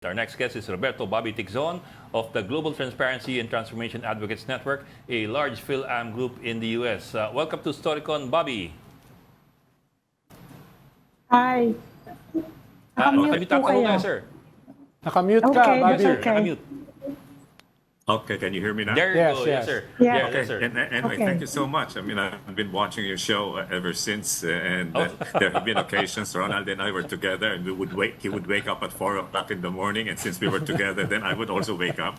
Our next guest is Roberto Bobby Ticzon of the Global Transparency and Transformation Advocates Network, a large Phil-Am group in the U.S. Welcome to Storycon, Bobby. Hi. Nakamute po kayo, sir. Nakamute ka, Okay, Bobby. Yes, sir. Okay. Nakamute. Okay, can you hear me now? There you Yes, go. yes. Yes, sir. Yeah. Yes, Okay, sir. and anyway, Okay. thank you so much. I mean, I've been watching your show ever since, and there have been occasions Ronald and I were together, and he would wake up at 4 o'clock in the morning, and since we were together, then I would also wake up.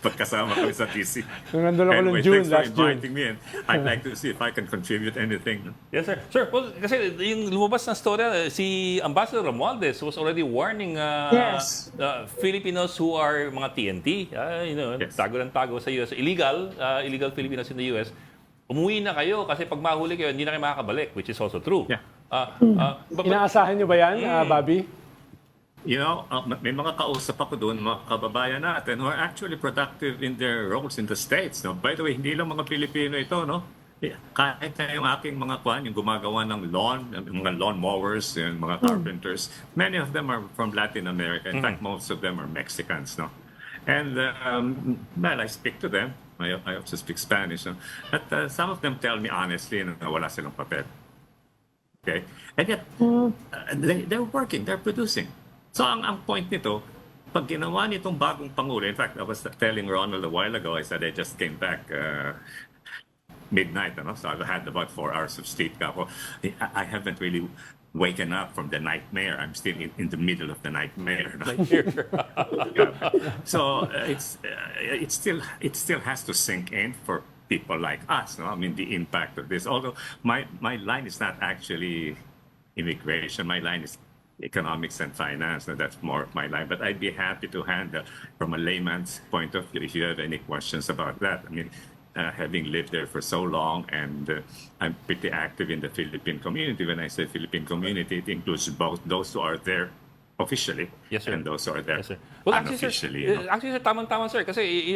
Pagkasama kami sa DC. Nung nandun ako Anyway, ng June, thanks for last June. inviting me, and I'd like to see if I can contribute anything. Yes, sir. Sir, well, kasi yung lumabas na storya, si Ambassador Romualdez was already warning Yes. Filipinos who are mga TNT, Yes. tago ng tago sa US, illegal Filipinos in the US, umuwi na kayo kasi pag mahuli kayo, hindi na kayo makakabalik, which is also true. Yeah. But- Inaasahan nyo ba yan, Bobby? You know, may mga kausap ako doon, mga kababayan natin who are actually productive in their roles in the States. No? By the way, hindi lang mga Pilipino ito, no? Kahit na yung aking mga kwan, yung gumagawa ng mga lawn mowers, yung mga carpenters, many of them are from Latin America. In fact, most of them are Mexicans, no? And, well, I speak to them. I also speak Spanish. No? But some of them tell me honestly na wala silang papel. Okay? And yet, they're working, they're producing. So ang point nito, pag ginawa nitong bagong Pangulo, in fact, I was telling Ronald a while ago, I said I just came back midnight, so I had about 4 hours of sleep. I haven't really waken up from the nightmare. I'm still in the middle of the nightmare. No? So it still has to sink in for people like us. No? I mean, the impact of this. Although my line is not actually immigration. My line is economics and finance. No? That's more of my line. But I'd be happy to handle from a layman's point of view if you have any questions about that. I mean, having lived there for so long, and I'm pretty active in the Philippine community. When I say Philippine community, it includes both those who are there officially, Yes, sir. and those who are there Yes, sir. Well, actually, unofficially. sir, actually, sir, tamang-tama, sir. Kasi,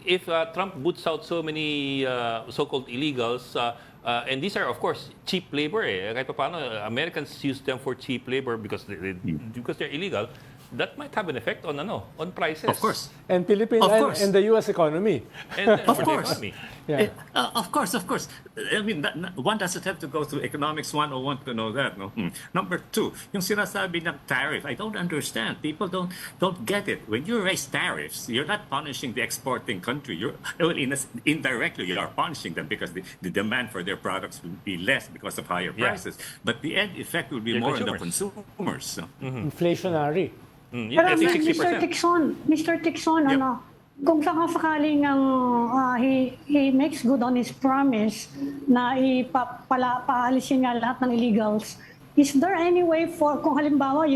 if Trump boots out so many so-called illegals, and these are, of course, cheap labor. Kahit pa paano, Americans use them for cheap labor because they're illegal. That might have an effect on prices. Of course. And Philippines Of course. and the U.S. economy. And Of for the course. economy. Yeah. Of course. I mean, one doesn't have to go through economics 101 to know that. No. Number two, yung sinasabi ng tariff, I don't understand. People don't get it. When you raise tariffs, you're not punishing the exporting country. Indirectly, you are punishing them because the demand for their products will be less because of higher Yeah. prices. But the end effect will be The more on the consumers. consumers. No? Inflationary. Pero I think Mr. 60%. Ticzon, Yep. kung sakaling he makes good on his promise na paalisin nga lahat ng illegals, is there any way kung halimbawa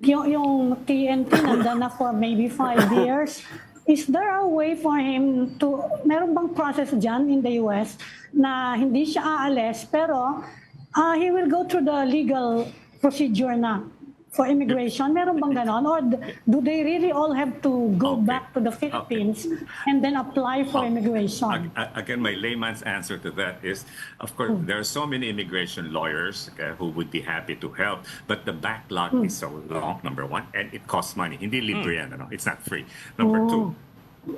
yung TNT nandun na for maybe 5 years, is there a way for him to, meron bang process dyan in the US na hindi siya aalis, pero he will go through the legal procedure na for immigration? Meron bang ganon? Or do they really all have to go Okay. back to the Philippines and then apply for immigration? Again, my layman's answer to that is, of course, there are so many immigration lawyers who would be happy to help, but the backlog is so long, number one, and it costs money. Hindi libre yan, it's not free. Number two,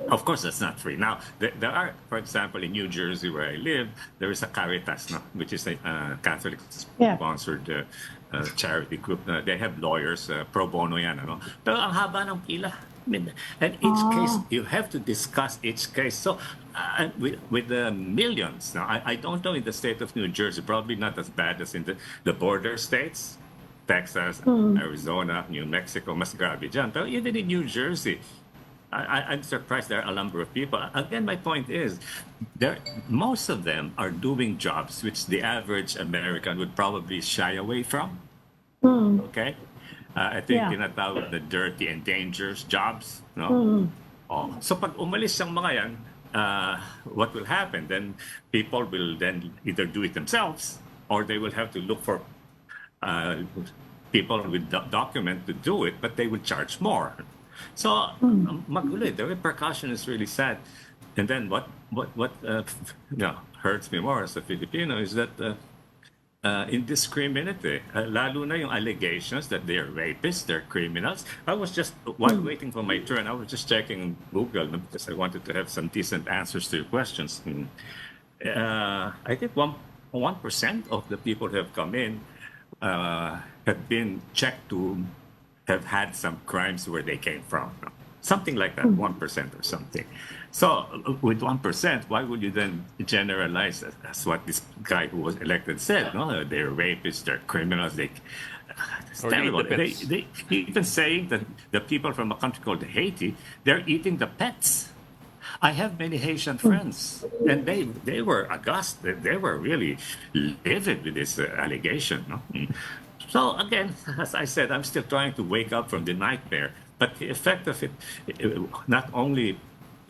of course, that's not free. Now, there are, for example, in New Jersey, where I live, there is a Caritas, which is a Catholic-sponsored charity group. They have lawyers, pro bono yan. Pero ang haba ng pila. And each case, you have to discuss each case. So, with the millions, now, I don't know in the state of New Jersey, probably not as bad as in the border states, Texas, Arizona, New Mexico, mas grabe dyan. Pero even in New Jersey, I'm surprised there are a number of people. Again, my point is, most of them are doing jobs which the average American would probably shy away from. Okay? I think tinatawag the dirty and dangerous jobs. No? So pag umalis ang mga yan, what will happen? Then people will then either do it themselves or they will have to look for people with document to do it, but they will charge more. So, magulo. The repercussion is really sad. And then what hurts me more as a Filipino is that indiscriminate eh. Lalo na yung allegations that they're rapists, they're criminals. I was just, while waiting for my turn, I was just checking Google no, because I wanted to have some decent answers to your questions. I think 1% of the people who have come in have been checked to have had some crimes where they came from. No? Something like that, 1% or something. So with 1%, why would you then generalize as what this guy who was elected said? No, they're rapists, they're criminals. It's Or terrible. eat the pets. They even saying that the people from a country called Haiti, they're eating the pets. I have many Haitian friends, and they were aghast. They were really livid with this allegation. No? So again, as I said, I'm still trying to wake up from the nightmare. But the effect of it, not only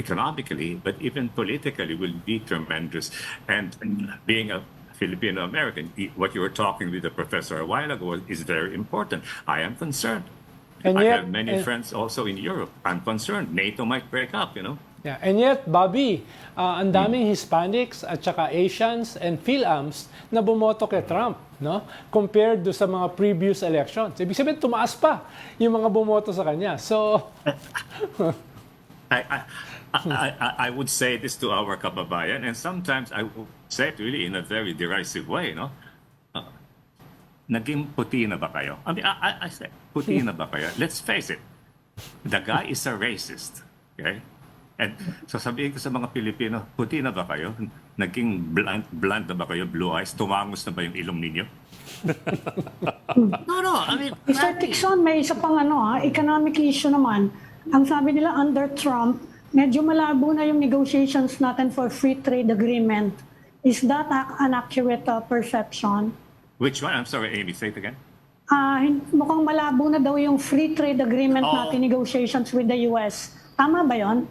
economically, but even politically, will be tremendous. And being a Filipino-American, what you were talking with the professor a while ago is very important. I am concerned. And I yet- have many friends also in Europe. I'm concerned. NATO might break up, you know. Yeah. And yet, Bobby, ang daming Hispanics at saka Asians and Phil-Ams na bumoto kay Trump, no? Compared do sa mga previous elections. Ibig sabihin, tumaas pa yung mga bumoto sa kanya. So, I would say this to our kababayan, and sometimes I would say it really in a very derisive way, no? Naging puti na ba kayo? I mean, I say, puti na ba kayo? Let's face it, the guy is a racist, okay? And sasabihin ko sa mga Pilipino, puti na ba kayo? Naging blunt na ba kayo? Blue eyes? Tumangos na ba yung ilong ninyo? No, I mean, Mr. Ticzon, may isa pang economic issue naman. Ang sabi nila under Trump, medyo malabo na yung negotiations natin for free trade agreement. Is that an accurate perception? which one? I'm sorry, Amy, say it again. Mukhang malabo na daw yung free trade agreement Oh. natin, negotiations with the US. Tama ba yon?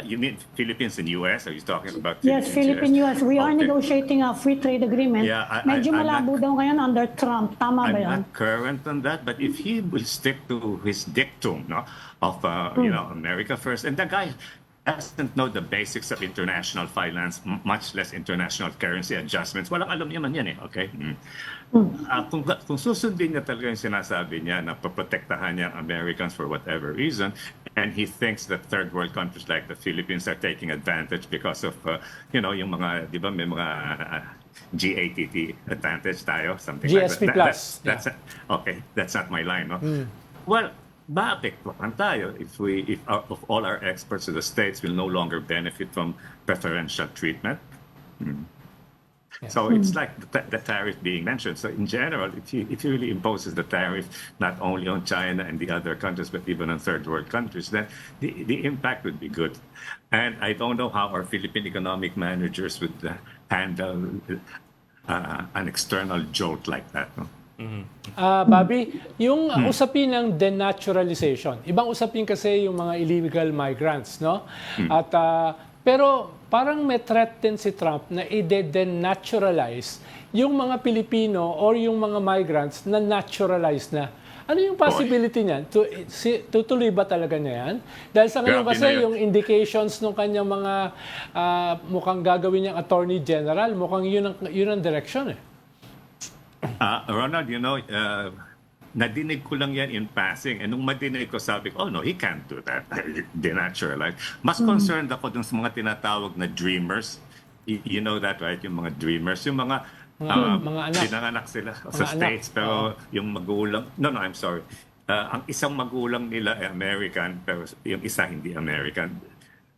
You mean Philippines and US? Are you talking about Yes, Philippine-US. We are Okay. negotiating a free trade agreement. Yeah, Medyo I'm malabo daw ngayon under Trump. Tama ba I'm yon? not current on that, but if he will stick to his dictum, no, of America first, and the guy doesn't know the basics of international finance, much less international currency adjustments. Walang alam niya man yan eh, okay? Kung susundin niya talaga yung sinasabi niya na paprotektahan niya ang Americans for whatever reason, and he thinks that third world countries like the Philippines are taking advantage because of, yung mga, di ba, may mga GATT advantage tayo, something GSP like that. plus. Okay, that's not my line, no? Well, maapektuhan tayo if of all our exports to the States will no longer benefit from preferential treatment. So it's like the tariff being mentioned. So in general, if he really imposes the tariff not only on China and the other countries, but even on third world countries, then the impact would be good. And I don't know how our Philippine economic managers would handle an external jolt like that. No? Bobby, yung usapin ng denaturalization. Ibang usapin kasi yung mga illegal migrants, no? At pero parang may threat din si Trump na i-denaturalize yung mga Pilipino or yung mga migrants na naturalize na. Ano yung possibility niyan? Tutuloy ba talaga niya yan? Dahil sa ngayon Grabe kasi na yun. yung indications ng kanyang mga mukhang gagawin niyang Attorney General, mukhang yun ang direction eh. Ronald, nadinig ko lang yan in passing. And nung madinig ko, sabi ko, oh no, he can't do that. Denaturalize. Mas concerned ako dun sa mga tinatawag na dreamers. You know that, right? Yung mga dreamers. Yung mga mga anak. pinanganak sila sa Mga anak. States. Pero yung magulang, no, I'm sorry. Ang isang magulang nila ay American, pero yung isa hindi American.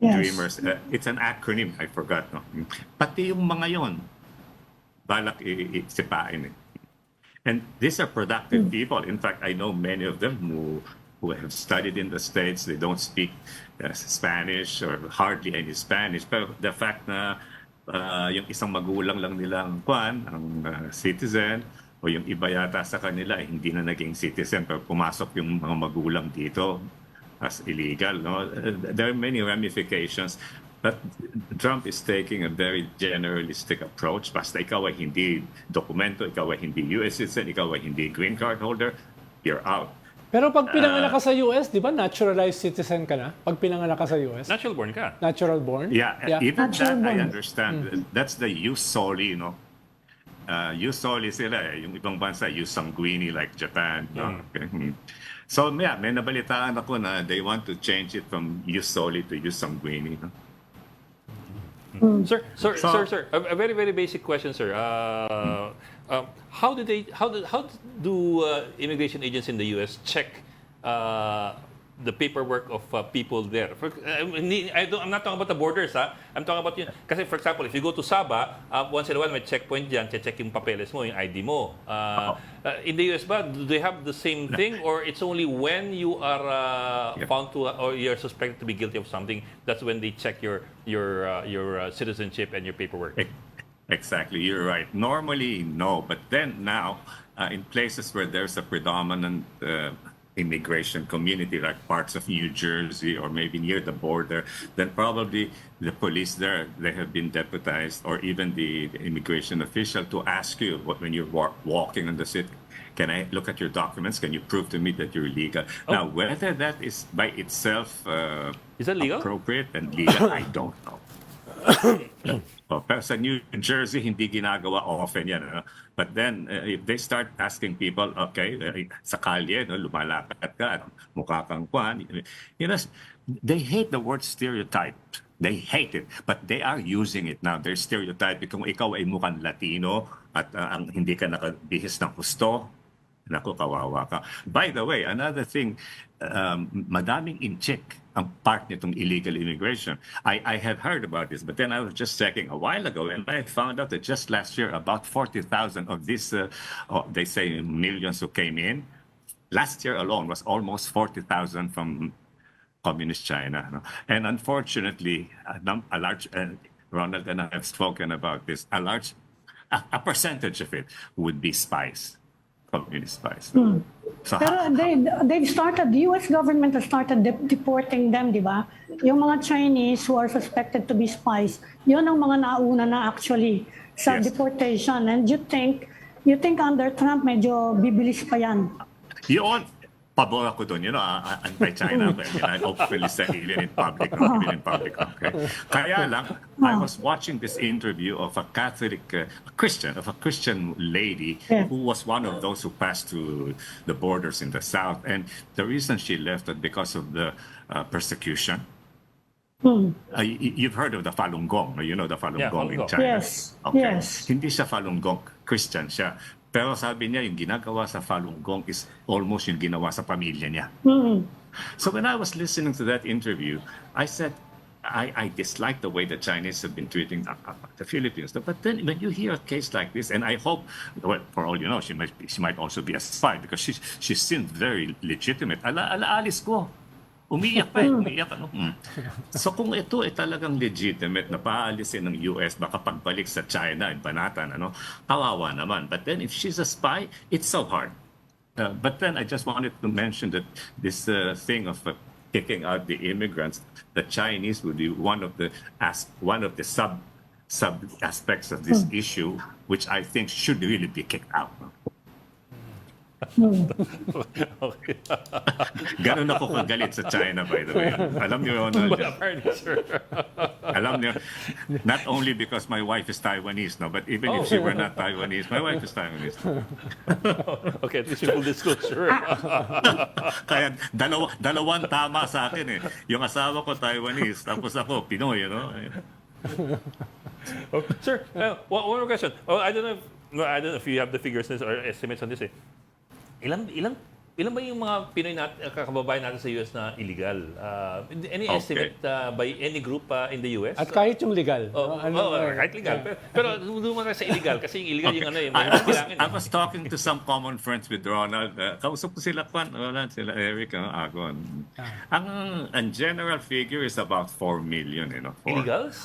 Yes. Dreamers. It's an acronym. I forgot. No? Pati yung mga yon, balak sipain eh. And these are productive people. In fact, I know many of them who have studied in the States. They don't speak Spanish or hardly any Spanish. Pero the fact na yung isang magulang lang nilang ang citizen, o yung iba yata sa kanila ay hindi na naging citizen pero pumasok yung mga magulang dito as illegal. No? There are many ramifications. But Trump is taking a very generalistic approach. Basta ikaw ay hindi dokumento, ikaw ay hindi US citizen, ikaw ay hindi green card holder, you're out. Pero pag pinanganak ka sa US, di ba naturalized citizen ka na? Pag pinanganak ka sa US? Natural born ka. Natural born? Yeah, even Natural that I born. understand. That's the jus soli, Jus soli sila eh. Yung ibang bansa, jus sanguini like Japan. No? Okay. So, yeah, may nabalitaan ako na they want to change it from jus soli to jus sanguini. No? Sir, a very, very basic question, sir. How do immigration agents in the U.S. check the paperwork of people there? I'm not talking about the borders, ha? I'm talking about yun. Kasi, for example, if you go to Sabah, once in a while may checkpoint dyan, check yung papeles mo, yung ID mo. In the US ba, do they have the same thing, or it's only when you are found to, or you're suspected to be guilty of something, that's when they check your citizenship and your paperwork? Exactly, you're right. Normally, no, but then now, in places where there's a predominant immigration community, like parts of New Jersey or maybe near the border, then probably the police there, they have been deputized, or even the immigration official, to ask you when you're walking in the city, can I look at your documents? Can you prove to me that you're legal? Now, whether that is by itself is that legal? Appropriate and legal, I don't know. Pero sa New Jersey, hindi ginagawa often yan. Ano? But then, if they start asking people, okay, sa kalye, no, lumalakad ka, mukha kang kwan, you know, they hate the word stereotype. They hate it, but they are using it now. They're stereotyping. Kung ikaw ay mukhang Latino at hindi ka nakabihis ng gusto, naku, kawawa ka. By the way, another thing, madaming in-check ang part nitong illegal immigration. I have heard about this, but then I was just checking a while ago, and I found out that just last year, about 40,000 of these, they say millions who came in, last year alone was almost 40,000 from communist China. No? And unfortunately, a large, Ronald and I have spoken about this, a percentage of it would be spies. Communist spies. So Pero they've started, the US government has started deporting them, di ba? Yung mga Chinese who are suspected to be spies, yun ang mga nauna na actually sa deportation. And you think under Trump medyo bibilis pa yan? Yun, pabor ako doon, you know, anti-China. I openly say even in public, okay? Kaya lang, I was watching this interview of a Catholic Christian lady who was one of those who passed through the borders in the South. And the reason she left was because of the persecution. You've heard of the Falun Gong, you know the Falun Gong in China. Yes, okay. yes. Hindi siya Falun Gong, Christian siya. Pero sabi niya, yung ginagawa sa Falun Gong is almost yung ginawa sa pamilya niya. So when I was listening to that interview, I said, I dislike the way the Chinese have been treating the Filipinos. But then when you hear a case like this, and I hope, well, for all you know, she might also be a spy because she seemed very legitimate. Alis ko. Umiyak pa umiyak. Ano? So kung ito ay talagang legitimate na paalisin ng US, baka pagbalik sa China, banatan, ano, kawawa naman. But then if she's a spy, it's so hard. But then I just wanted to mention that this thing of kicking out the immigrants, the Chinese would be one of the sub aspects of this issue, which I think should really be kicked out. Okay. Ganun ako kagalit sa China, by the way. Alam niyo yun, alam niyo, not only because my wife is Taiwanese, no, but even if she were not Taiwanese, my wife is Taiwanese. Okay, this is full disclosure. Kaya dalawang tama sa akin eh. Yung asawa ko Taiwanese, tapos ako Pinoy, you know. Sir, one more question. I don't know if you have the figures or estimates on this. Ilan ba yung mga Pinoy kababayan natin sa US na illegal? Any estimate by any group in the US? At kahit yung legal. Kahit legal. Pero dumaan sa illegal kasi yung illegal yung yung I was talking to some common friends with Ronald. Kausap ko sila sila Eric, Agon. Ang general figure is about 4 million, you know. Illegals?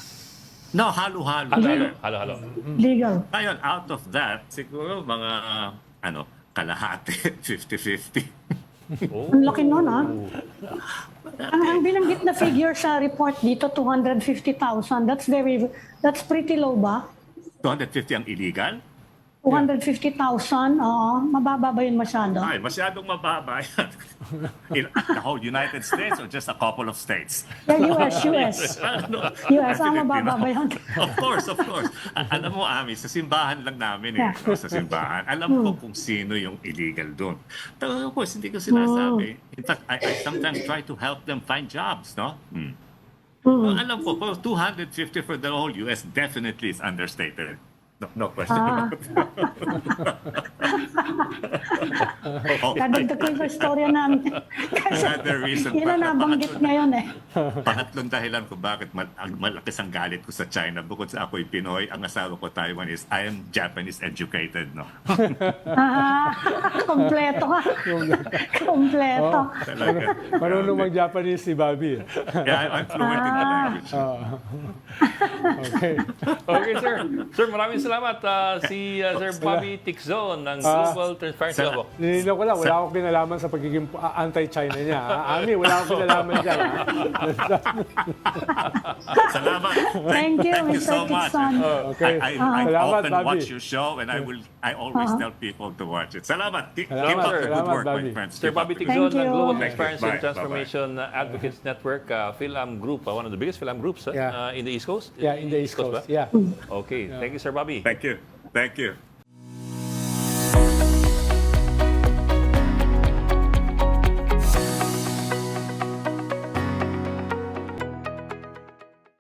No, halo-halo. Halo-halo. Legal. Ngayon, out of that, siguro mga kalahati, 50-50. Ang laki nun, ha? Ang binanggit na figure sa report dito, 250,000. That's pretty low ba? 250 ang illegal? 250,000, mababa ba yun masyado? Ay, masyadong mababa yan. In the whole United States or just a couple of states? Yeah, US. Ano? US, mababa ba yun? Of course, of course. Alam mo, Ami, sa simbahan lang namin Yeah. no? Sa simbahan. Alam ko kung sino yung illegal doon. Pero of course, hindi ko sinasabi. In fact, I sometimes try to help them find jobs, no? Well, alam ko, 250 for the whole US definitely is understated. No question about that. Kadagdag ko yung istorya namin. Kasi Another reason yun ang nabanggit ngayon eh. Pangatlong dahilan kung bakit malakas ang galit ko sa China, bukod sa ako'y Pinoy, ang asawa ko Taiwanese, I am Japanese educated, no? Kompleto ka. Kompleto. Talaga. Marunong mag-Japanese si Bobby. Yeah, I'm fluent in the language. Okay. Okay, sir. Sir, maraming salamat. Si Sir Bobby Ticzon ng Global Transparency Sir, Labo. Nilinaw ko lang, wala akong kinalaman sa pagiging anti-China niya. Ami, wala akong kinalaman dyan. Salamat. Thank you, Thank you Mr. so much. Ticzon. Okay. I Salamat, often Bobby. watch your show and I always tell people to watch it. Salamat. Keep up Salamat, the good salamat, work, my Bobby. friends. Sir Keep up Bobby the good Ticzon Thank ng you. Global Thank you. Transparency and Bye. Transformation Advocates Network, Phil-Am Group, one of the biggest Phil-Am groups Yeah. in the East Coast? Yeah, in the East ba? Coast. Yeah. Okay. Thank you, Sir Bobby. Thank you. Thank you.